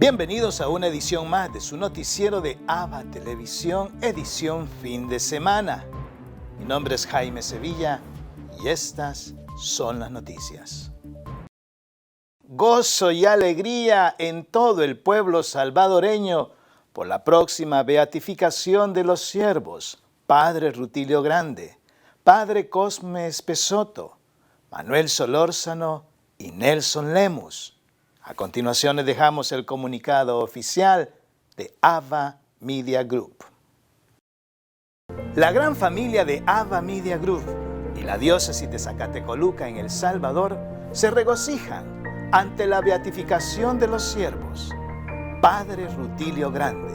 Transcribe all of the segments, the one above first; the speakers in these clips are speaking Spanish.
Bienvenidos a una edición más de su noticiero de AVA Televisión, edición fin de semana. Mi nombre es Jaime Sevilla y estas son las noticias. Gozo y alegría en todo el pueblo salvadoreño por la próxima beatificación de los siervos, Padre Rutilio Grande, Padre Cosme Espesoto, Manuel Solórzano y Nelson Lemus. A continuación les dejamos el comunicado oficial de AVA Media Group. La gran familia de AVA Media Group y la diócesis de Zacatecoluca en El Salvador se regocijan ante la beatificación de los siervos, Padre Rutilio Grande,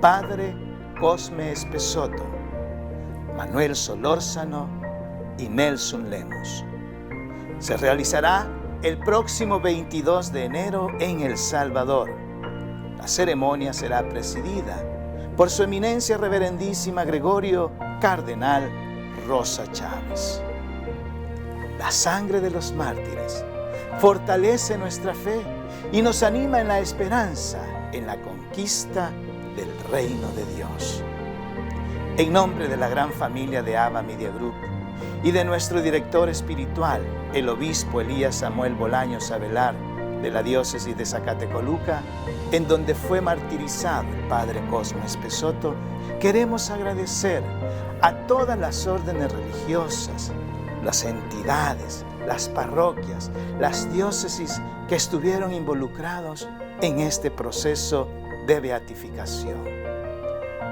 Padre Cosme Espesoto, Manuel Solórzano y Nelson Lemus. Se realizará el próximo 22 de enero en El Salvador. La ceremonia será presidida por su eminencia reverendísima Gregorio Cardenal Rosa Chávez. La sangre de los mártires fortalece nuestra fe y nos anima en la esperanza en la conquista del reino de Dios. En nombre de la gran familia de AVA Media Group y de nuestro director espiritual, el obispo Elías Samuel Bolaños Avelar, de la diócesis de Zacatecoluca, en donde fue martirizado el Padre Cosme Espesoto, queremos agradecer a todas las órdenes religiosas, las entidades, las parroquias, las diócesis que estuvieron involucrados en este proceso de beatificación.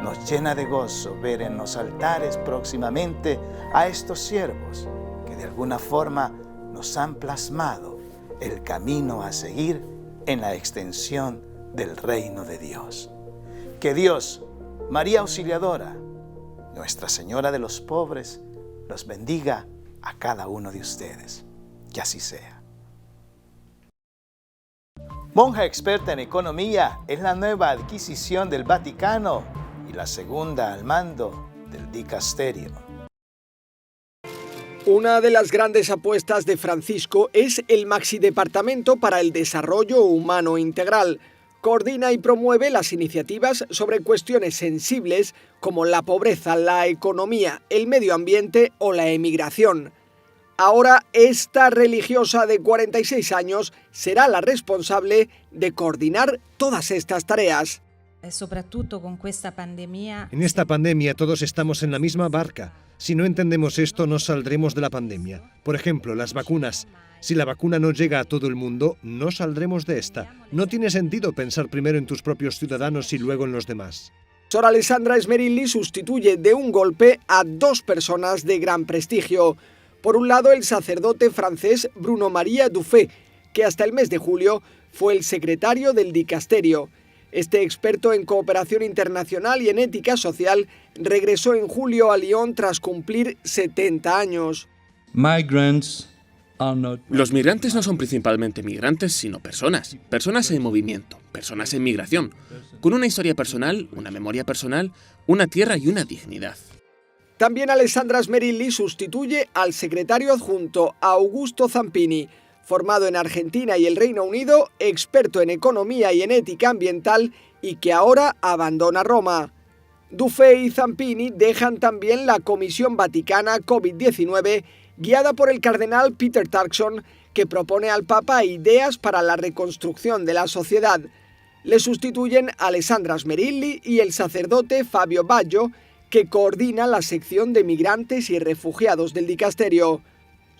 Nos llena de gozo ver en los altares próximamente a estos siervos que de alguna forma nos han plasmado el camino a seguir en la extensión del reino de Dios. Que Dios, María Auxiliadora, Nuestra Señora de los Pobres, los bendiga a cada uno de ustedes. Que así sea. Monja experta en economía es la nueva adquisición del Vaticano y la segunda al mando del dicasterio. Una de las grandes apuestas de Francisco es el Maxidepartamento para el Desarrollo Humano Integral. Coordina y promueve las iniciativas sobre cuestiones sensibles como la pobreza, la economía, el medio ambiente o la emigración. Ahora, esta religiosa de 46 años será la responsable de coordinar todas estas tareas. En esta pandemia todos estamos en la misma barca. Si no entendemos esto, no saldremos de la pandemia. Por ejemplo, las vacunas. Si la vacuna no llega a todo el mundo, no saldremos de esta. No tiene sentido pensar primero en tus propios ciudadanos y luego en los demás. Sor Alessandra Smerilli sustituye de un golpe a dos personas de gran prestigio. Por un lado, el sacerdote francés Bruno María Dufay, que hasta el mes de julio fue el secretario del dicasterio. Este experto en cooperación internacional y en ética social regresó en julio a Lyon tras cumplir 70 años. Los migrantes no son principalmente migrantes, sino personas. Personas en movimiento, personas en migración, con una historia personal, una memoria personal, una tierra y una dignidad. También Alessandra Smerilli sustituye al secretario adjunto Augusto Zampini, formado en Argentina y el Reino Unido, experto en economía y en ética ambiental y que ahora abandona Roma. Dufay y Zampini dejan también la Comisión Vaticana COVID-19, guiada por el cardenal Peter Turkson, que propone al Papa ideas para la reconstrucción de la sociedad. Le sustituyen Alessandra Smerilli y el sacerdote Fabio Baggio, que coordina la sección de migrantes y refugiados del dicasterio.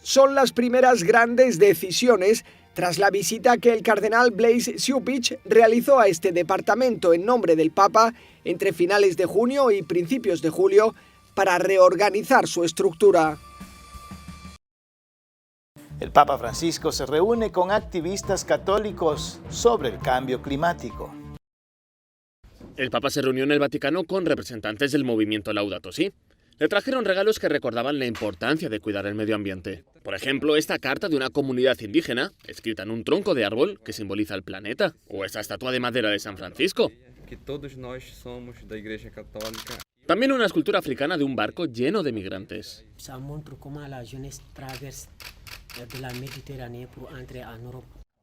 Son las primeras grandes decisiones tras la visita que el cardenal Blaise Ciupich realizó a este departamento en nombre del Papa entre finales de junio y principios de julio para reorganizar su estructura. El Papa Francisco se reúne con activistas católicos sobre el cambio climático. El Papa se reunió en el Vaticano con representantes del movimiento Laudato Si. Le trajeron regalos que recordaban la importancia de cuidar el medio ambiente. Por ejemplo, esta carta de una comunidad indígena, escrita en un tronco de árbol que simboliza el planeta, o esta estatua de madera de San Francisco. También una escultura africana de un barco lleno de migrantes.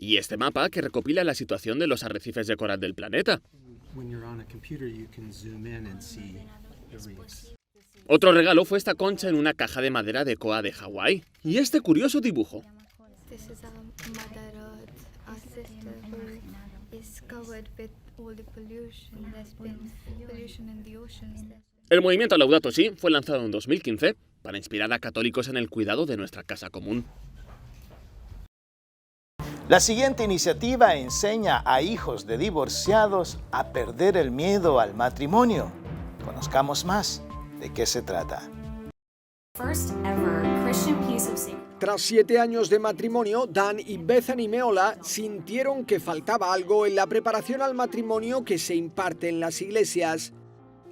y este mapa que recopila la situación de los arrecifes de coral del planeta. Otro regalo fue esta concha en una caja de madera de koa de Hawái y este curioso dibujo. El movimiento Laudato Si fue lanzado en 2015 para inspirar a católicos en el cuidado de nuestra casa común. La siguiente iniciativa enseña a hijos de divorciados a perder el miedo al matrimonio. Conozcamos más de qué se trata. Tras 7 años de matrimonio, Dan y Bethany Meola sintieron que faltaba algo en la preparación al matrimonio que se imparte en las iglesias.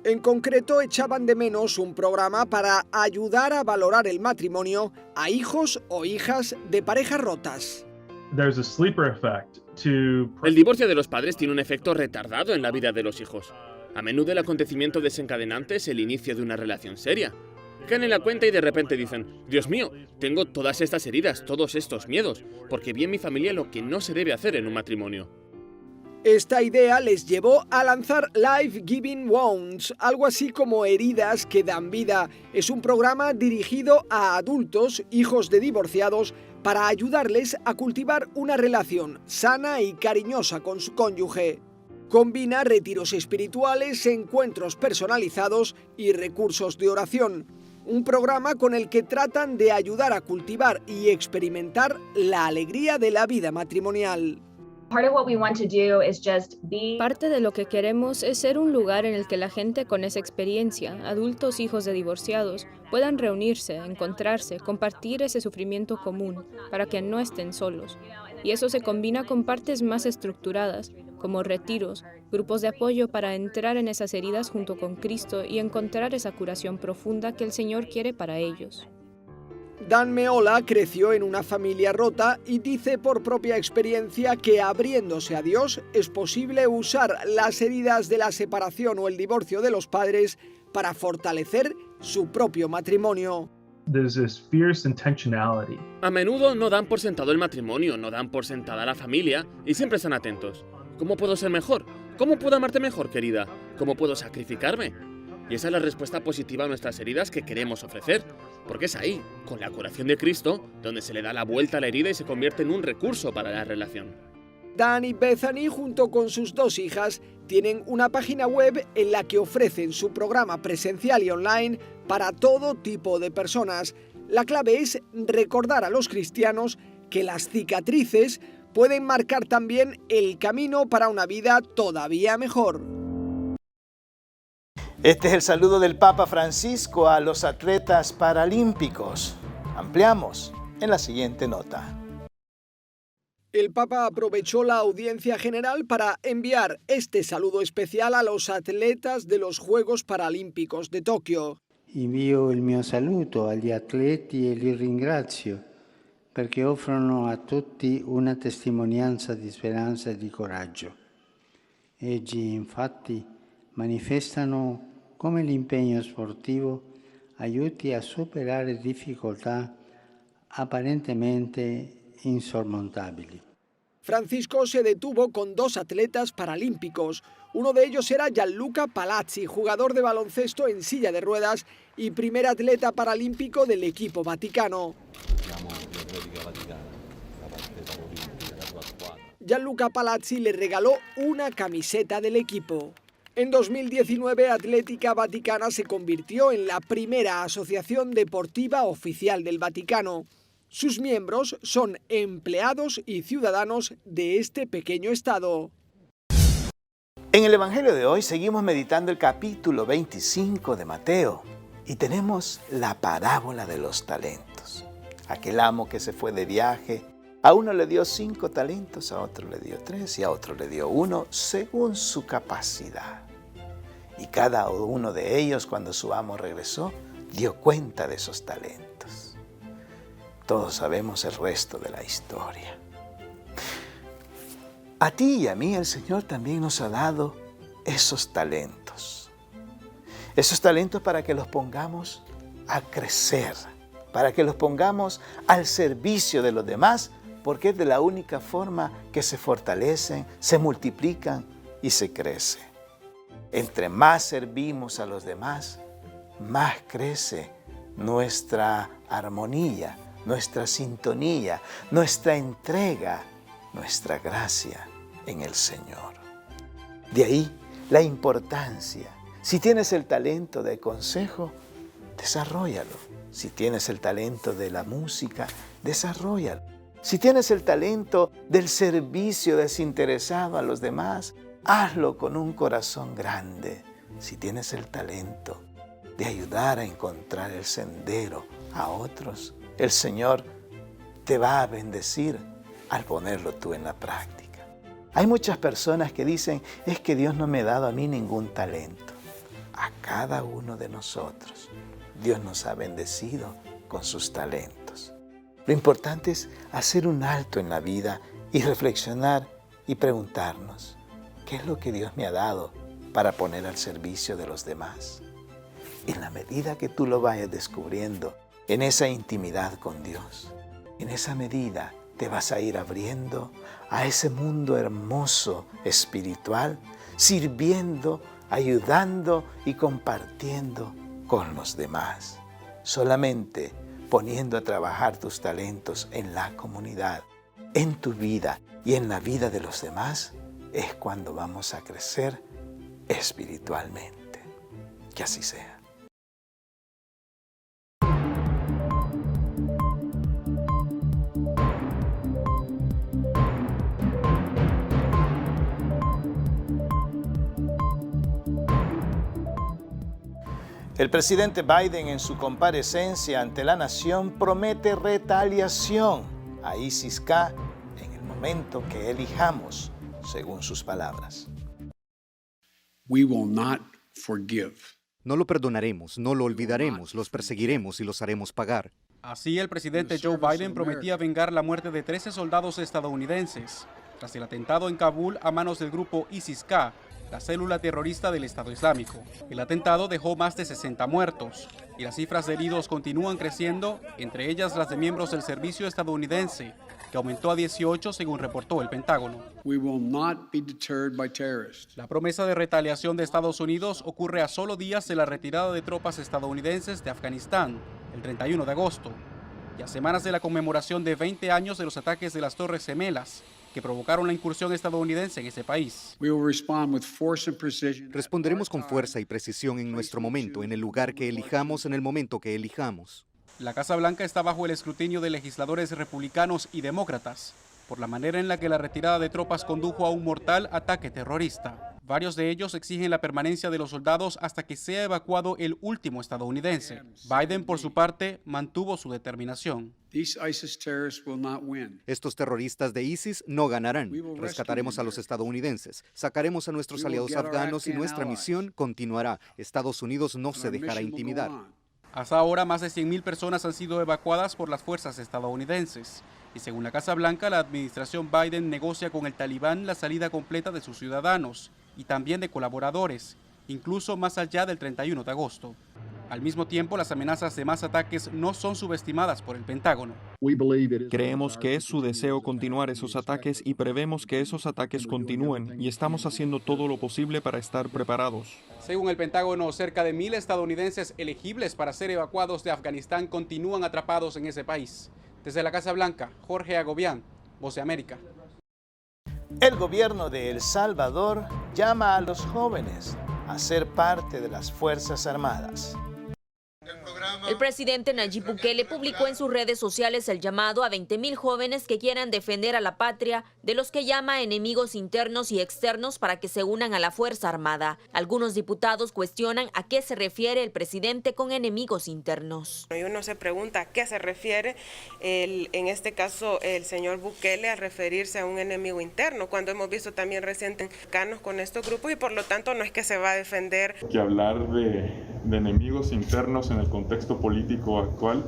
En concreto, echaban de menos un programa para ayudar a valorar el matrimonio a hijos o hijas de parejas rotas. El divorcio de los padres tiene un efecto retardado en la vida de los hijos. A menudo el acontecimiento desencadenante es el inicio de una relación seria. Caen en la cuenta y de repente dicen: Dios mío, tengo todas estas heridas, todos estos miedos, porque vi en mi familia lo que no se debe hacer en un matrimonio. Esta idea les llevó a lanzar Life Giving Wounds, algo así como Heridas que dan vida. Es un programa dirigido a adultos, hijos de divorciados, para ayudarles a cultivar una relación sana y cariñosa con su cónyuge. Combina retiros espirituales, encuentros personalizados y recursos de oración. Un programa con el que tratan de ayudar a cultivar y experimentar la alegría de la vida matrimonial. Parte de lo que queremos es ser un lugar en el que la gente con esa experiencia, adultos hijos de divorciados, puedan reunirse, encontrarse, compartir ese sufrimiento común, para que no estén solos. Y eso se combina con partes más estructuradas, como retiros, grupos de apoyo para entrar en esas heridas junto con Cristo y encontrar esa curación profunda que el Señor quiere para ellos. Dan Meola creció en una familia rota y dice por propia experiencia que abriéndose a Dios es posible usar las heridas de la separación o el divorcio de los padres para fortalecer su propio matrimonio. A menudo no dan por sentado el matrimonio, no dan por sentada la familia y siempre están atentos. ¿Cómo puedo ser mejor? ¿Cómo puedo amarte mejor, querida? ¿Cómo puedo sacrificarme? Y esa es la respuesta positiva a nuestras heridas que queremos ofrecer, porque es ahí, con la curación de Cristo, donde se le da la vuelta a la herida y se convierte en un recurso para la relación. Dan y Bethany, junto con sus 2 hijas, tienen una página web en la que ofrecen su programa presencial y online para todo tipo de personas. La clave es recordar a los cristianos que las cicatrices pueden marcar también el camino para una vida todavía mejor. Este es el saludo del Papa Francisco a los atletas paralímpicos. Ampliamos en la siguiente nota. El Papa aprovechó la audiencia general para enviar este saludo especial a los atletas de los Juegos Paralímpicos de Tokio. Invio il mio saluto agli atleti e li ringrazio perché offrono a tutti una testimonianza di speranza e di coraggio. Essi infatti manifestano come l'impegno sportivo aiuti a superare difficoltà aparentemente insormontabili. Francisco se detuvo con 2 atletas paralímpicos. Uno de ellos era Gianluca Palazzi, jugador de baloncesto en silla de ruedas y primer atleta paralímpico del equipo vaticano. Gianluca Palazzi le regaló una camiseta del equipo. En 2019, Atlética Vaticana se convirtió en la primera asociación deportiva oficial del Vaticano. Sus miembros son empleados y ciudadanos de este pequeño estado. En el Evangelio de hoy seguimos meditando el capítulo 25 de Mateo y tenemos la parábola de los talentos. Aquel amo que se fue de viaje, a uno le dio 5 talentos, a otro le dio 3 y a otro le dio 1 según su capacidad. Y cada uno de ellos, cuando su amo regresó, dio cuenta de esos talentos. Todos sabemos el resto de la historia. A ti y a mí el Señor también nos ha dado esos talentos. Esos talentos para que los pongamos a crecer, para que los pongamos al servicio de los demás, porque es de la única forma que se fortalecen, se multiplican y se crecen. Entre más servimos a los demás, más crece nuestra armonía, nuestra sintonía, nuestra entrega, nuestra gracia en el Señor. De ahí la importancia. Si tienes el talento de consejo, desarróllalo. Si tienes el talento de la música, desarróllalo. Si tienes el talento del servicio desinteresado a los demás, hazlo con un corazón grande. Si tienes el talento de ayudar a encontrar el sendero a otros, el Señor te va a bendecir al ponerlo tú en la práctica. Hay muchas personas que dicen, es que Dios no me ha dado a mí ningún talento. A cada uno de nosotros, Dios nos ha bendecido con sus talentos. Lo importante es hacer un alto en la vida y reflexionar y preguntarnos, ¿qué es lo que Dios me ha dado para poner al servicio de los demás? En la medida que tú lo vayas descubriendo en esa intimidad con Dios, en esa medida te vas a ir abriendo a ese mundo hermoso espiritual, sirviendo, ayudando y compartiendo con los demás. Solamente poniendo a trabajar tus talentos en la comunidad, en tu vida y en la vida de los demás, es cuando vamos a crecer espiritualmente. Que así sea. El presidente Biden en su comparecencia ante la nación promete retaliación a ISIS-K en el momento que elijamos, según sus palabras. We will not forgive. No lo perdonaremos, no lo olvidaremos, los perseguiremos y los haremos pagar. Así, el presidente Joe Biden prometía vengar la muerte de 13 soldados estadounidenses tras el atentado en Kabul a manos del grupo ISIS-K, la célula terrorista del Estado Islámico. El atentado dejó más de 60 muertos y las cifras de heridos continúan creciendo, entre ellas las de miembros del servicio estadounidense, que aumentó a 18 según reportó el Pentágono. We will not be deterred by terrorists. La promesa de retaliación de Estados Unidos ocurre a solo días de la retirada de tropas estadounidenses de Afganistán, el 31 de agosto, y a semanas de la conmemoración de 20 años de los ataques de las Torres Gemelas, que provocaron la incursión estadounidense en ese país. We will respond with force and precision. Responderemos con fuerza y precisión en nuestro momento, en el lugar que elijamos, en el momento que elijamos. La Casa Blanca está bajo el escrutinio de legisladores republicanos y demócratas por la manera en la que la retirada de tropas condujo a un mortal ataque terrorista. Varios de ellos exigen la permanencia de los soldados hasta que sea evacuado el último estadounidense. Biden, por su parte, mantuvo su determinación. These ISIS terrorists will not win. Estos terroristas de ISIS no ganarán. Rescataremos a los estadounidenses, sacaremos a nuestros aliados afganos y nuestra misión continuará. Estados Unidos no se dejará intimidar. Hasta ahora, más de 100.000 personas han sido evacuadas por las fuerzas estadounidenses. Y según la Casa Blanca, la administración Biden negocia con el Talibán la salida completa de sus ciudadanos y también de colaboradores, incluso más allá del 31 de agosto. Al mismo tiempo, las amenazas de más ataques no son subestimadas por el Pentágono. Creemos que es su deseo continuar esos ataques y prevemos que esos ataques continúen y estamos haciendo todo lo posible para estar preparados. Según el Pentágono, cerca de 1.000 estadounidenses elegibles para ser evacuados de Afganistán continúan atrapados en ese país. Desde la Casa Blanca, Jorge Agobián, Voz de América. El gobierno de El Salvador llama a los jóvenes a ser parte de las Fuerzas Armadas. El presidente Nayib Bukele publicó en sus redes sociales el llamado a 20.000 jóvenes que quieran defender a la patria de los que llama enemigos internos y externos para que se unan a la Fuerza Armada. Algunos diputados cuestionan a qué se refiere el presidente con enemigos internos. Y uno se pregunta a qué se refiere en este caso el señor Bukele al referirse a un enemigo interno, cuando hemos visto también recientes cercanos con estos grupos y por lo tanto no es que se va a defender. Que hablar de enemigos internos en el contexto político actual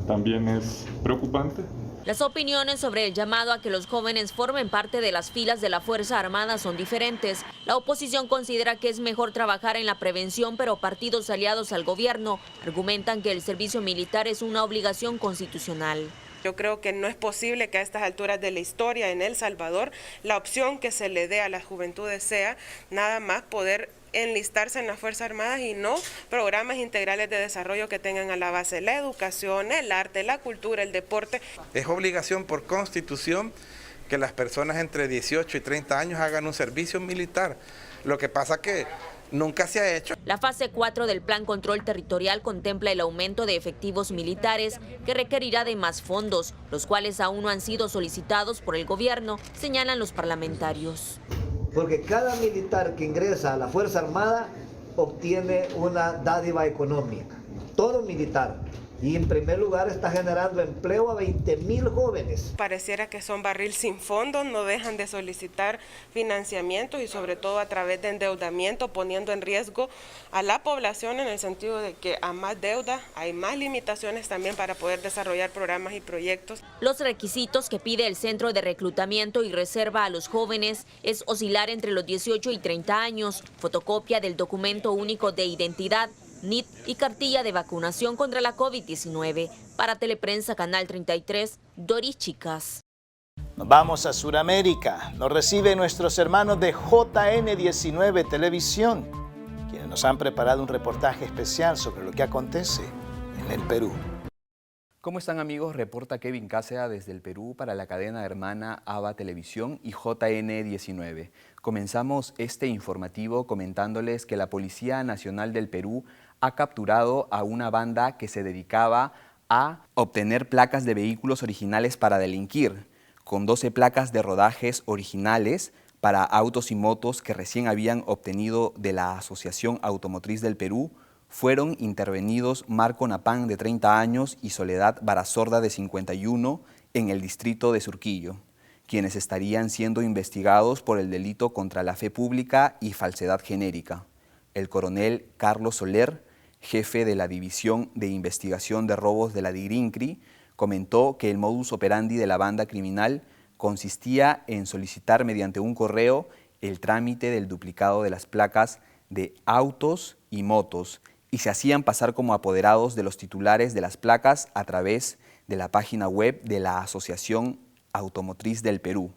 también es preocupante. Las opiniones sobre el llamado a que los jóvenes formen parte de las filas de la Fuerza Armada son diferentes. La oposición considera que es mejor trabajar en la prevención, pero partidos aliados al gobierno argumentan que el servicio militar es una obligación constitucional. Yo creo que no es posible que a estas alturas de la historia en El Salvador la opción que se le dé a las juventudes sea nada más poder enlistarse en las Fuerzas Armadas y no programas integrales de desarrollo que tengan a la base la educación, el arte, la cultura, el deporte. Es obligación por constitución que las personas entre 18 y 30 años hagan un servicio militar. Lo que pasa que nunca se ha hecho. La fase 4 del Plan Control Territorial contempla el aumento de efectivos militares que requerirá de más fondos, los cuales aún no han sido solicitados por el gobierno, señalan los parlamentarios. Porque cada militar que ingresa a la Fuerza Armada obtiene una dádiva económica, todo militar. Y en primer lugar está generando empleo a 20.000 jóvenes. Pareciera que son barril sin fondo, no dejan de solicitar financiamiento y sobre todo a través de endeudamiento, poniendo en riesgo a la población en el sentido de que a más deuda hay más limitaciones también para poder desarrollar programas y proyectos. Los requisitos que pide el Centro de Reclutamiento y Reserva a los jóvenes es oscilar entre los 18 y 30 años, fotocopia del documento único de identidad, NIT y cartilla de vacunación contra la COVID-19. Para Teleprensa Canal 33, Doris Chicas. Nos vamos a Sudamérica. Nos reciben nuestros hermanos de JN19 Televisión, quienes nos han preparado un reportaje especial sobre lo que acontece en el Perú. ¿Cómo están, amigos? Reporta Kevin Cáceres desde el Perú para la cadena hermana ABA Televisión y JN19. Comenzamos este informativo comentándoles que la Policía Nacional del Perú ha capturado a una banda que se dedicaba a obtener placas de vehículos originales para delinquir, con 12 placas de rodajes originales para autos y motos que recién habían obtenido de la Asociación Automotriz del Perú. Fueron intervenidos Marco Napán, de 30 años, y Soledad Barazorda, de 51, en el distrito de Surquillo, quienes estarían siendo investigados por el delito contra la fe pública y falsedad genérica. El coronel Carlos Soler, jefe de la División de Investigación de Robos de la DIGRINCRI, comentó que el modus operandi de la banda criminal consistía en solicitar mediante un correo el trámite del duplicado de las placas de autos y motos, y se hacían pasar como apoderados de los titulares de las placas a través de la página web de la Asociación Automotriz del Perú.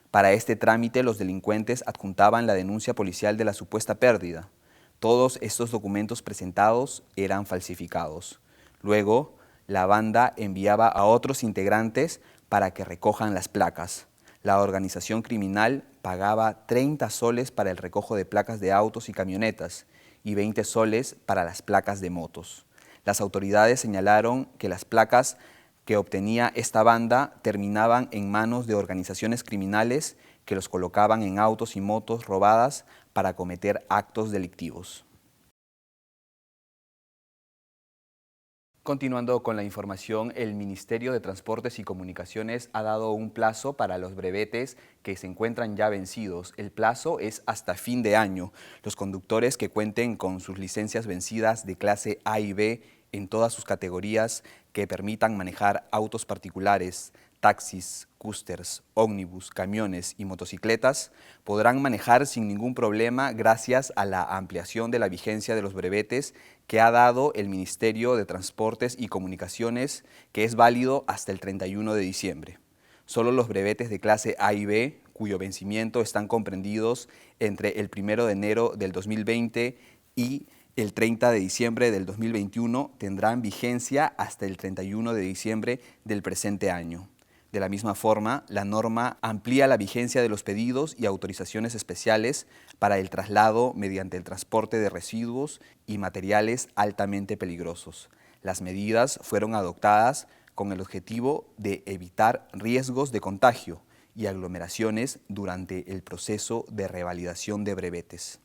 Para este trámite, los delincuentes adjuntaban la denuncia policial de la supuesta pérdida. Todos estos documentos presentados eran falsificados. Luego, la banda enviaba a otros integrantes para que recojan las placas. La organización criminal pagaba 30 soles para el recojo de placas de autos y camionetas y 20 soles para las placas de motos. Las autoridades señalaron que las placas que obtenía esta banda terminaban en manos de organizaciones criminales que los colocaban en autos y motos robadas para cometer actos delictivos. Continuando con la información, el Ministerio de Transportes y Comunicaciones ha dado un plazo para los brevetes que se encuentran ya vencidos. El plazo es hasta fin de año. Los conductores que cuenten con sus licencias vencidas de clase A y B en todas sus categorías que permitan manejar autos particulares, taxis, cústers, ómnibus, camiones y motocicletas podrán manejar sin ningún problema gracias a la ampliación de la vigencia de los brevetes que ha dado el Ministerio de Transportes y Comunicaciones, que es válido hasta el 31 de diciembre. Solo los brevetes de clase A y B, cuyo vencimiento están comprendidos entre el 1 de enero del 2020 y el 30 de diciembre del 2021, tendrán vigencia hasta el 31 de diciembre del presente año. De la misma forma, la norma amplía la vigencia de los pedidos y autorizaciones especiales para el traslado mediante el transporte de residuos y materiales altamente peligrosos. Las medidas fueron adoptadas con el objetivo de evitar riesgos de contagio y aglomeraciones durante el proceso de revalidación de brevetes.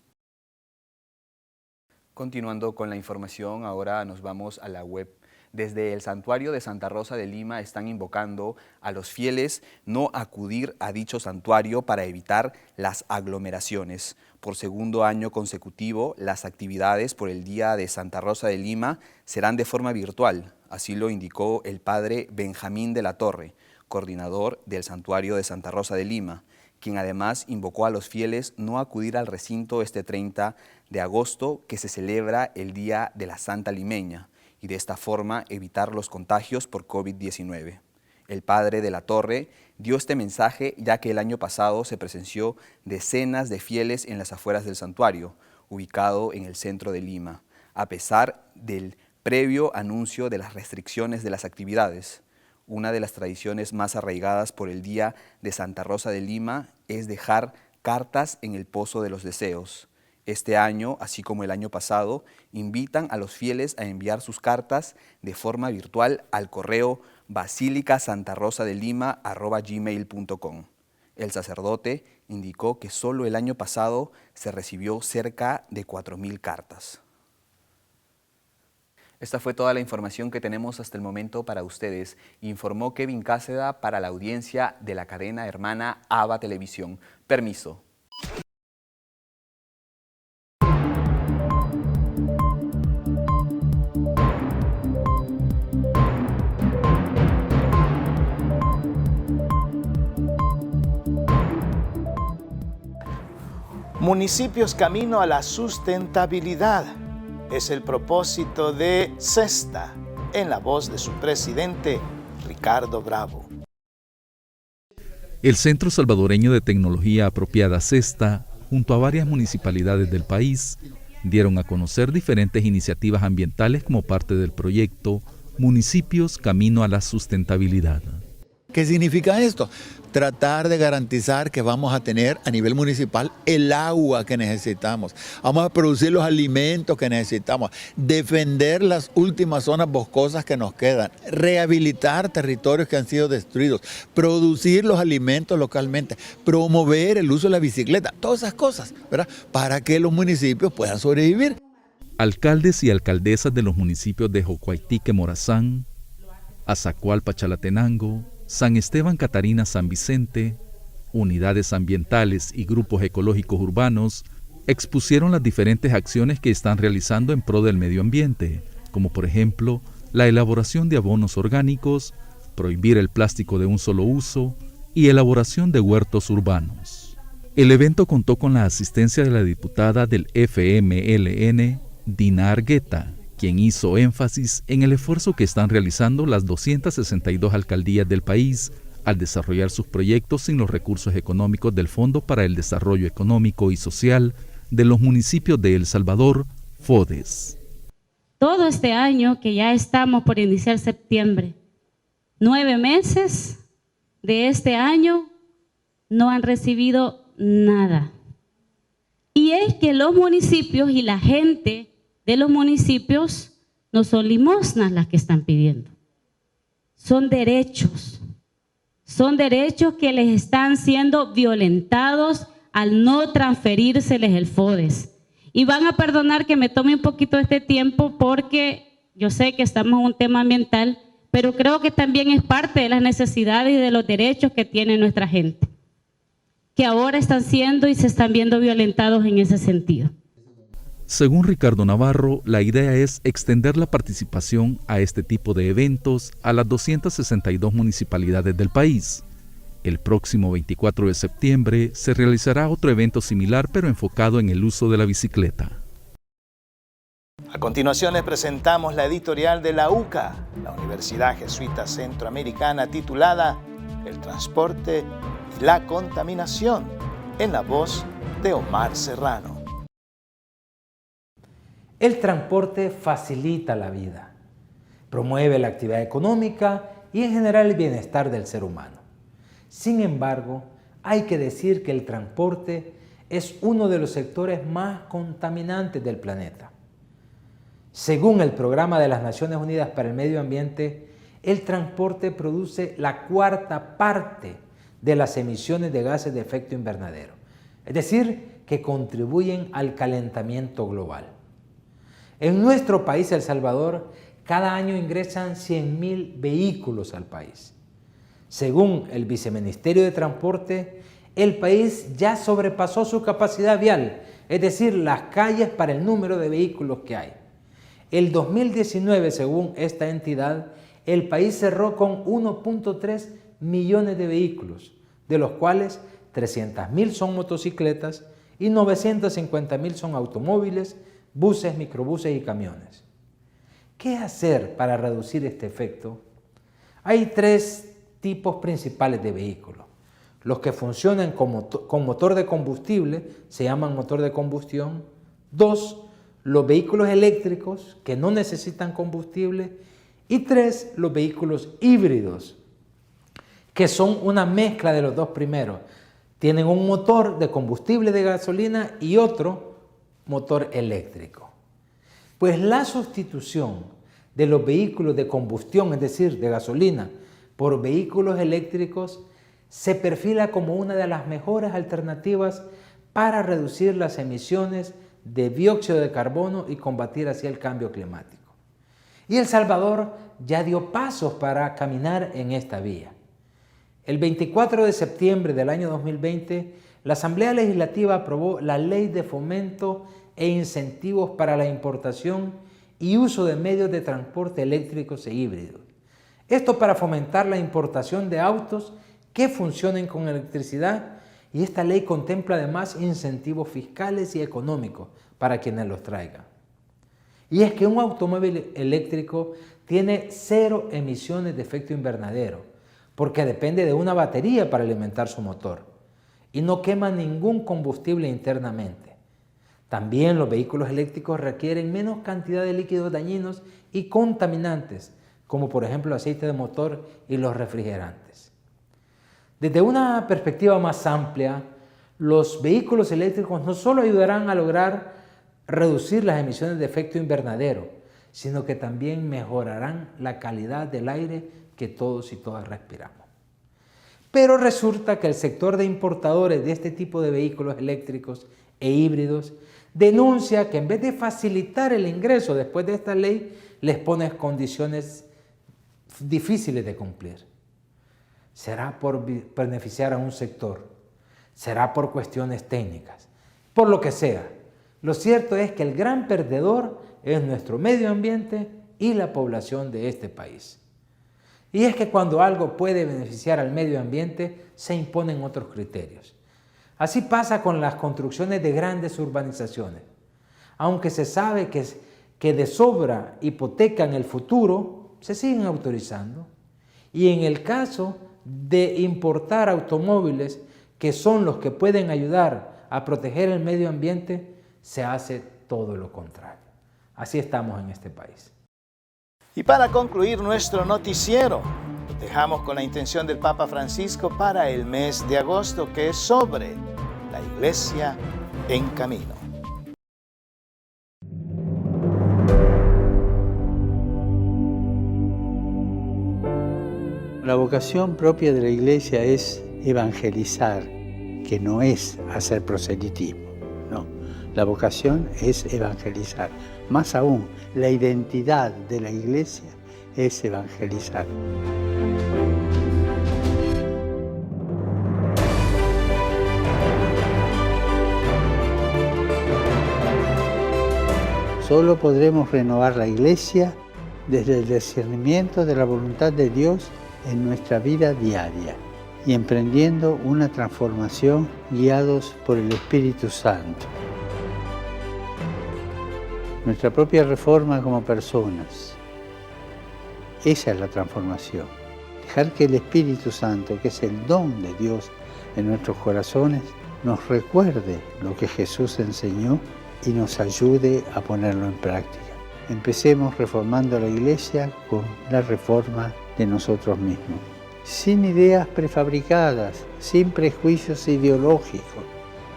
Continuando con la información, ahora nos vamos a la web. Desde el santuario de Santa Rosa de Lima están invocando a los fieles no acudir a dicho santuario para evitar las aglomeraciones. Por segundo año consecutivo, las actividades por el Día de Santa Rosa de Lima serán de forma virtual. Así lo indicó el padre Benjamín de la Torre, coordinador del santuario de Santa Rosa de Lima, quien además invocó a los fieles no acudir al recinto este 30 de agosto, que se celebra el Día de la Santa Limeña, y de esta forma evitar los contagios por COVID-19. El padre de la Torre dio este mensaje ya que el año pasado se presenció decenas de fieles en las afueras del santuario, ubicado en el centro de Lima, a pesar del previo anuncio de las restricciones de las actividades. Una de las tradiciones más arraigadas por el Día de Santa Rosa de Lima es dejar cartas en el Pozo de los Deseos. Este año, así como el año pasado, invitan a los fieles a enviar sus cartas de forma virtual al correo basilicasantarosadelima@gmail.com. El sacerdote indicó que solo el año pasado se recibió cerca de 4,000 cartas. Esta fue toda la información que tenemos hasta el momento para ustedes, informó Kevin Cáceda para la audiencia de la cadena hermana ABA Televisión. Permiso. Municipios camino a la sustentabilidad es el propósito de CESTA, en la voz de su presidente, Ricardo Bravo. El Centro Salvadoreño de Tecnología Apropiada CESTA, junto a varias municipalidades del país, dieron a conocer diferentes iniciativas ambientales como parte del proyecto Municipios Camino a la Sustentabilidad. ¿Qué significa esto? Tratar de garantizar que vamos a tener a nivel municipal el agua que necesitamos. Vamos a producir los alimentos que necesitamos. Defender las últimas zonas boscosas que nos quedan. Rehabilitar territorios que han sido destruidos. Producir los alimentos localmente. Promover el uso de la bicicleta. Todas esas cosas, ¿verdad? Para que los municipios puedan sobrevivir. Alcaldes y alcaldesas de los municipios de Jocuaitique, Morazán, Azacualpa, Chalatenango, San Esteban, Catarina, San Vicente, unidades ambientales y grupos ecológicos urbanos expusieron las diferentes acciones que están realizando en pro del medio ambiente, como por ejemplo la elaboración de abonos orgánicos, prohibir el plástico de un solo uso y elaboración de huertos urbanos. El evento contó con la asistencia de la diputada del FMLN, Dina Argueta, quien hizo énfasis en el esfuerzo que están realizando las 262 alcaldías del país al desarrollar sus proyectos sin los recursos económicos del Fondo para el Desarrollo Económico y Social de los municipios de El Salvador, FODES. Todo este año, que ya estamos por iniciar septiembre, 9 meses de este año no han recibido nada. Y es que los municipios y la gente de los municipios no son limosnas las que están pidiendo, son derechos que les están siendo violentados al no transferírseles el FODES. Y van a perdonar que me tome un poquito este tiempo porque yo sé que estamos en un tema ambiental, pero creo que también es parte de las necesidades y de los derechos que tiene nuestra gente, que ahora están siendo y se están viendo violentados en ese sentido. Según Ricardo Navarro, la idea es extender la participación a este tipo de eventos a las 262 municipalidades del país. El próximo 24 de septiembre se realizará otro evento similar pero enfocado en el uso de la bicicleta. A continuación les presentamos la editorial de la UCA, la Universidad Jesuita Centroamericana, titulada El transporte y la contaminación, en la voz de Omar Serrano. El transporte facilita la vida, promueve la actividad económica y en general el bienestar del ser humano. Sin embargo, hay que decir que el transporte es uno de los sectores más contaminantes del planeta. Según el Programa de las Naciones Unidas para el Medio Ambiente, el transporte produce la 1/4 parte de las emisiones de gases de efecto invernadero, es decir, que contribuyen al calentamiento global. En nuestro país, El Salvador, cada año ingresan 100,000 vehículos al país. Según el Viceministerio de Transporte, el país ya sobrepasó su capacidad vial, es decir, las calles para el número de vehículos que hay. El 2019, según esta entidad, el país cerró con 1.3 millones de vehículos, de los cuales 300,000 son motocicletas y 950,000 son automóviles, buses, microbuses y camiones. ¿Qué hacer para reducir este efecto? Hay 3 tipos principales de vehículos. Los que funcionan con motor de combustible se llaman motor de combustión. 2, los vehículos eléctricos que no necesitan combustible. Y 3, los vehículos híbridos, que son una mezcla de los dos primeros. Tienen un motor de combustible de gasolina y otro motor eléctrico. Pues la sustitución de los vehículos de combustión, es decir, de gasolina, por vehículos eléctricos, se perfila como una de las mejores alternativas para reducir las emisiones de dióxido de carbono y combatir así el cambio climático. Y El Salvador ya dio pasos para caminar en esta vía. El 24 de septiembre del año 2020, la Asamblea Legislativa aprobó la Ley de Fomento e Incentivos para la Importación y Uso de Medios de Transporte Eléctricos e Híbridos. Esto para fomentar la importación de autos que funcionen con electricidad, y esta ley contempla además incentivos fiscales y económicos para quienes los traigan. Y es que un automóvil eléctrico tiene 0 emisiones de efecto invernadero, porque depende de una batería para alimentar su motor y no quema ningún combustible internamente. También los vehículos eléctricos requieren menos cantidad de líquidos dañinos y contaminantes, como por ejemplo el aceite de motor y los refrigerantes. Desde una perspectiva más amplia, los vehículos eléctricos no solo ayudarán a lograr reducir las emisiones de efecto invernadero, sino que también mejorarán la calidad del aire que todos y todas respiramos. Pero resulta que el sector de importadores de este tipo de vehículos eléctricos e híbridos denuncia que en vez de facilitar el ingreso después de esta ley, les pone condiciones difíciles de cumplir. ¿Será por beneficiar a un sector? ¿Será por cuestiones técnicas? Por lo que sea. Lo cierto es que el gran perdedor es nuestro medio ambiente y la población de este país. Y es que cuando algo puede beneficiar al medio ambiente, se imponen otros criterios. Así pasa con las construcciones de grandes urbanizaciones. Aunque se sabe que de sobra hipotecan el futuro, se siguen autorizando. Y en el caso de importar automóviles, que son los que pueden ayudar a proteger el medio ambiente, se hace todo lo contrario. Así estamos en este país. Y para concluir nuestro noticiero, dejamos con la intención del Papa Francisco para el mes de agosto, que es sobre la Iglesia en camino. La vocación propia de la Iglesia es evangelizar, que no es hacer proselitismo, no. La vocación es evangelizar. Más aún, la identidad de la Iglesia es evangelizar. Solo podremos renovar la Iglesia desde el discernimiento de la voluntad de Dios en nuestra vida diaria y emprendiendo una transformación guiados por el Espíritu Santo. Nuestra propia reforma como personas. Esa es la transformación. Dejar que el Espíritu Santo, que es el don de Dios en nuestros corazones, nos recuerde lo que Jesús enseñó y nos ayude a ponerlo en práctica. Empecemos reformando la Iglesia con la reforma de nosotros mismos. Sin ideas prefabricadas, sin prejuicios ideológicos,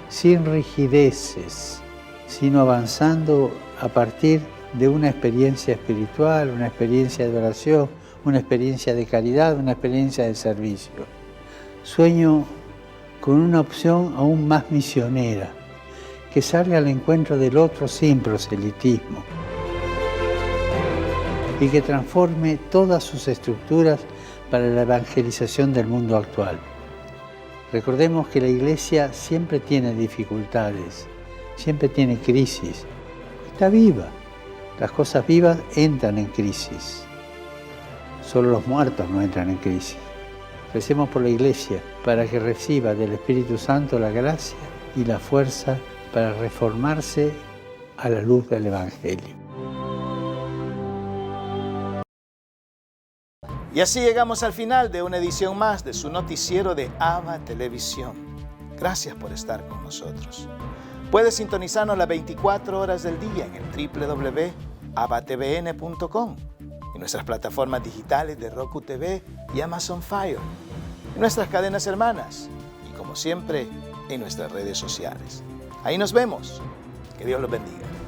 sin rigideces, sino avanzando a partir de una experiencia espiritual, una experiencia de oración, una experiencia de caridad, una experiencia de servicio. Sueño con una opción aún más misionera, que salga al encuentro del otro sin proselitismo y que transforme todas sus estructuras para la evangelización del mundo actual. Recordemos que la Iglesia siempre tiene dificultades, siempre tiene crisis. Está viva. Las cosas vivas entran en crisis. Solo los muertos no entran en crisis. Recemos por la Iglesia para que reciba del Espíritu Santo la gracia y la fuerza para reformarse a la luz del Evangelio. Y así llegamos al final de una edición más de su noticiero de ABA Televisión. Gracias por estar con nosotros. Puedes sintonizarnos las 24 horas del día en el www.abatvn.com, en nuestras plataformas digitales de Roku TV y Amazon Fire, en nuestras cadenas hermanas y, como siempre, en nuestras redes sociales. Ahí nos vemos. Que Dios los bendiga.